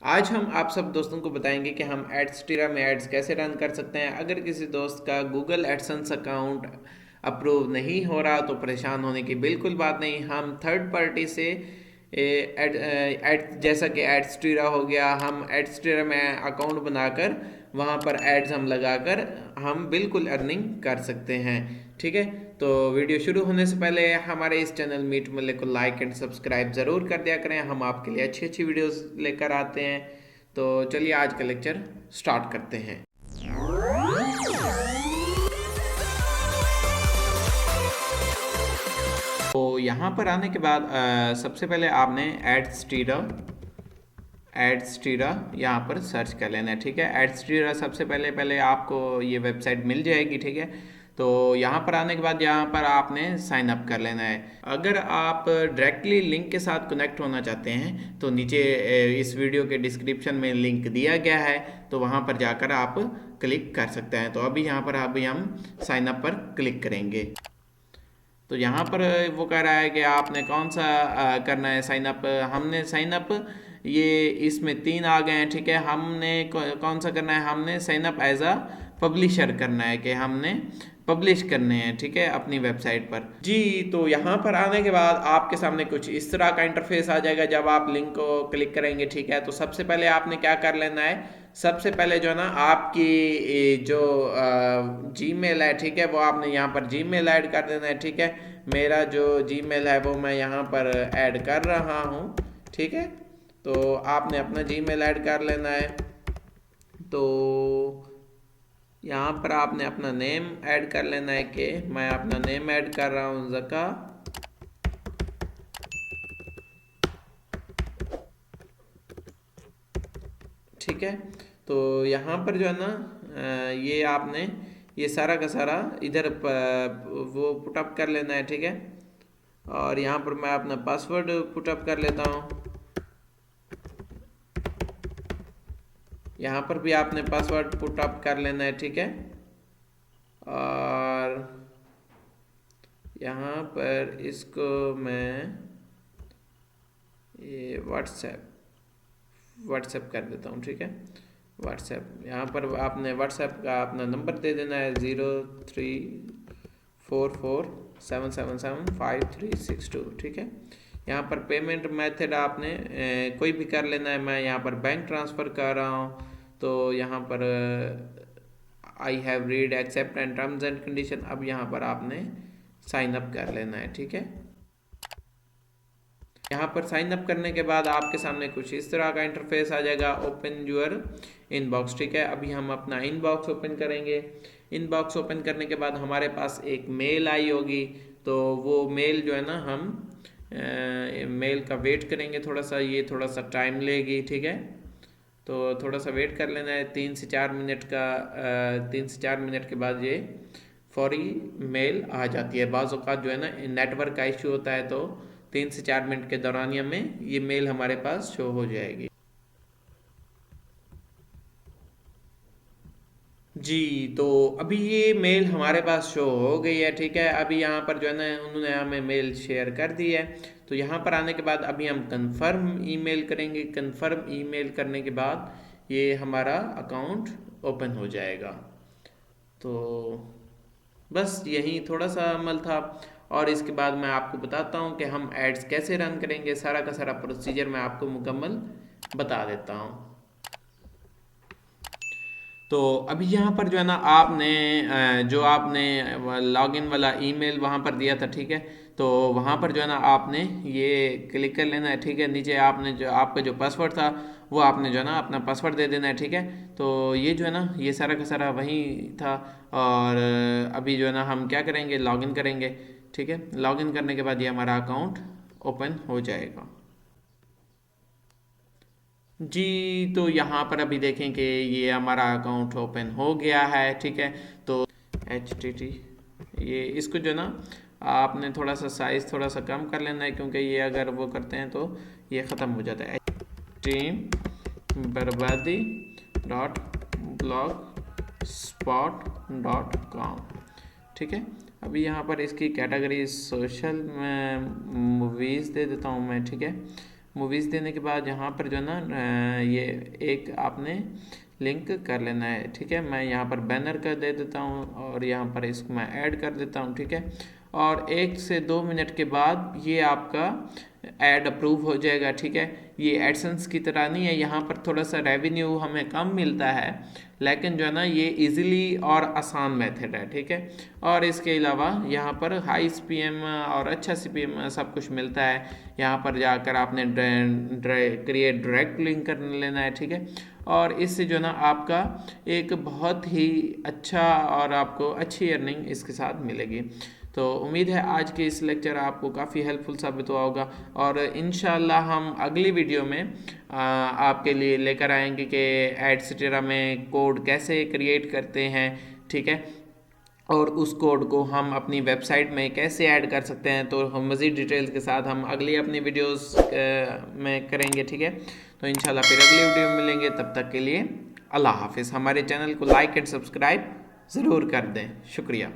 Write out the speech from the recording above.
आज हम आप सब दोस्तों को बताएंगे कि हम एड्सटीरा में एड्स कैसे रन कर सकते हैं। अगर किसी दोस्त का गूगल एडसेंस अकाउंट अप्रूव नहीं हो रहा तो परेशान होने की बिल्कुल बात नहीं। हम थर्ड पार्टी से जैसा कि एड्सटीरा हो गया, हम एड्सटीरा में अकाउंट बनाकर वहाँ पर एड्स हम लगाकर हम बिल्कुल अर्निंग कर सकते हैं। ठीक है, तो वीडियो शुरू होने से पहले हमारे इस चैनल मीट मिले को लाइक एंड सब्सक्राइब ज़रूर कर दिया करें। हम आपके लिए अच्छी अच्छी वीडियोस लेकर आते हैं। तो चलिए आज का लेक्चर स्टार्ट करते हैं। तो यहाँ पर आने के बाद सबसे पहले आपने एड्सटीरा यहाँ पर सर्च कर लेना है। ठीक है, एड्सटीरा सबसे पहले पहले आपको ये वेबसाइट मिल जाएगी। ठीक है, तो यहाँ पर आने के बाद यहाँ पर आपने साइन अप कर लेना है। अगर आप डायरेक्टली लिंक के साथ कनेक्ट होना चाहते हैं तो नीचे इस वीडियो के डिस्क्रिप्शन में लिंक दिया गया है, तो वहाँ पर जाकर आप क्लिक कर सकते हैं। तो अभी यहाँ पर अभी हम साइन अप पर क्लिक करेंगे। तो यहाँ पर वो कह रहा है कि आपने कौन सा करना है साइन अप। हमने साइन अप ये इसमें 3 आ गए हैं। ठीक है, हमने कौन सा करना है, हमने sign up as a publisher करना है कि हमने पब्लिश करने हैं। ठीक है, अपनी वेबसाइट पर जी। तो यहाँ पर आने के बाद आपके सामने कुछ इस तरह का इंटरफेस आ जाएगा जब आप लिंक को क्लिक करेंगे। ठीक है, तो सबसे पहले आपने क्या कर लेना है, सबसे पहले जो है ना आपकी जो जीमेल है, ठीक है, वो आपने यहाँ पर जीमेल ऐड कर देना है। ठीक है, मेरा जो जीमेल है वो मैं यहाँ पर ऐड कर रहा हूँ। ठीक है, तो आपने अपना जीमेल ऐड कर लेना है। तो यहाँ पर आपने अपना नेम ऐड कर लेना है कि मैं अपना नेम ऐड कर रहा हूँ ज़का। ठीक है, तो यहाँ पर जो है ना ये आपने ये सारा का सारा इधर वो पुटअप कर लेना है। ठीक है, और यहाँ पर मैं अपना पासवर्ड पुटअप कर लेता हूँ। यहाँ पर भी आपने पासवर्ड पुटअप कर लेना है। ठीक है, और यहाँ पर इसको मैं ये व्हाट्सएप कर देता हूँ। ठीक है, व्हाट्सएप यहाँ पर आपने व्हाट्सएप का अपना नंबर दे देना है 0344777532। ठीक है, यहाँ पर पेमेंट मेथड आपने कोई भी कर लेना है। मैं यहाँ पर बैंक ट्रांसफ़र कर रहा हूँ, तो यहाँ पर I have read accept and terms and condition. अब यहाँ पर आपने साइन अप कर लेना है। ठीक है, यहाँ पर साइन अप करने के बाद आपके सामने कुछ इस तरह का इंटरफेस आ जाएगा, ओपन यूर इनबॉक्स। ठीक है, अभी हम अपना इनबॉक्स ओपन करेंगे। इनबॉक्स ओपन करने के बाद हमारे पास एक मेल आई होगी, तो वो मेल जो है ना हम मेल का वेट करेंगे थोड़ा सा, ये थोड़ा सा टाइम लेगी। ठीक है, तो थोड़ा सा वेट कर लेना है 3 से 4 मिनट का। 3 से 4 मिनट के बाद ये फौरी मेल आ जाती है। बाज़ औक़ात जो है ना नेटवर्क का इशू होता है, तो 3 से 4 मिनट के दौरानिया में ये मेल हमारे पास शो हो जाएगी। जी, तो अभी ये मेल हमारे पास शो हो गई है। ठीक है, अभी यहाँ पर जो है ना उन्होंने हमें मेल शेयर कर दी है। तो यहाँ पर आने के बाद अभी हम कंफर्म ईमेल करेंगे। कंफर्म ईमेल करने के बाद ये हमारा अकाउंट ओपन हो जाएगा। तो बस यही थोड़ा सा अमल था, और इसके बाद मैं आपको बताता हूँ कि हम एड्स कैसे रन करेंगे। सारा का सारा प्रोसीजर मैं आपको मुकम्मल बता देता हूँ। तो अभी यहाँ पर जो है ना आपने जो आपने लॉगिन वाला ईमेल वहाँ पर दिया था। ठीक है, तो वहाँ पर जो है ना आपने ये क्लिक कर लेना है। ठीक है, नीचे आपने जो आपका जो पासवर्ड था वो आपने जो है ना अपना पासवर्ड दे देना है। ठीक है, तो ये जो है ना ये सारा का सारा वही था। और अभी जो है ना हम क्या करेंगे, लॉगिन करेंगे। ठीक है, लॉगिन करने के बाद ये हमारा अकाउंट ओपन हो जाएगा। जी, तो यहाँ पर अभी देखें कि ये हमारा अकाउंट ओपन हो गया है। ठीक है, तो HTT ये इसको जो ना आपने थोड़ा सा साइज़ थोड़ा सा कम कर लेना है, क्योंकि ये अगर वो करते हैं तो ये ख़त्म हो जाता है। टीम बर्बादी .blogspot.com। ठीक है, अभी यहाँ पर इसकी कैटेगरी सोशल मूवीज़ दे देता हूँ मैं। ठीक है, मूवीज़ देने के बाद यहाँ पर जो है ना ये एक आपने लिंक कर लेना है, ठीक है। मैं यहाँ पर बैनर कर दे देता हूँ और यहाँ पर इसको मैं ऐड कर देता हूँ, ठीक है। और 1 से 2 मिनट के बाद ये आपका ऐड अप्रूव हो जाएगा, ठीक है। ये एडसेंस की तरह नहीं है, यहाँ पर थोड़ा सा रेवेन्यू हमें कम मिलता है, लेकिन जो है ना ये इजीली और आसान मेथड है, ठीक है। और इसके अलावा यहाँ पर हाई सीपीएम और अच्छा सीपीएम सब कुछ मिलता है। यहाँ पर जाकर आपने क्रिएट डायरेक्ट लिंक कर लेना है, ठीक है। और इससे जो है ना आपका एक बहुत ही अच्छा और आपको अच्छी अर्निंग इसके साथ मिलेगी। तो उम्मीद है आज के इस लेक्चर आपको काफ़ी हेल्पफुल साबित हुआ होगा, और इंशाल्लाह हम अगली वीडियो में आपके लिए लेकर आएंगे कि एडसेट्रा में कोड कैसे क्रिएट करते हैं, ठीक है। और उस कोड को हम अपनी वेबसाइट में कैसे ऐड कर सकते हैं, तो हम मज़ीद डिटेल्स के साथ हम अगली अपनी वीडियोस में करेंगे, ठीक है। तो इंशाल्लाह फिर अगली वीडियो में मिलेंगे, तब तक के लिए अल्लाह हाफिज़। हमारे चैनल को लाइक एंड सब्सक्राइब ज़रूर कर दें। शुक्रिया।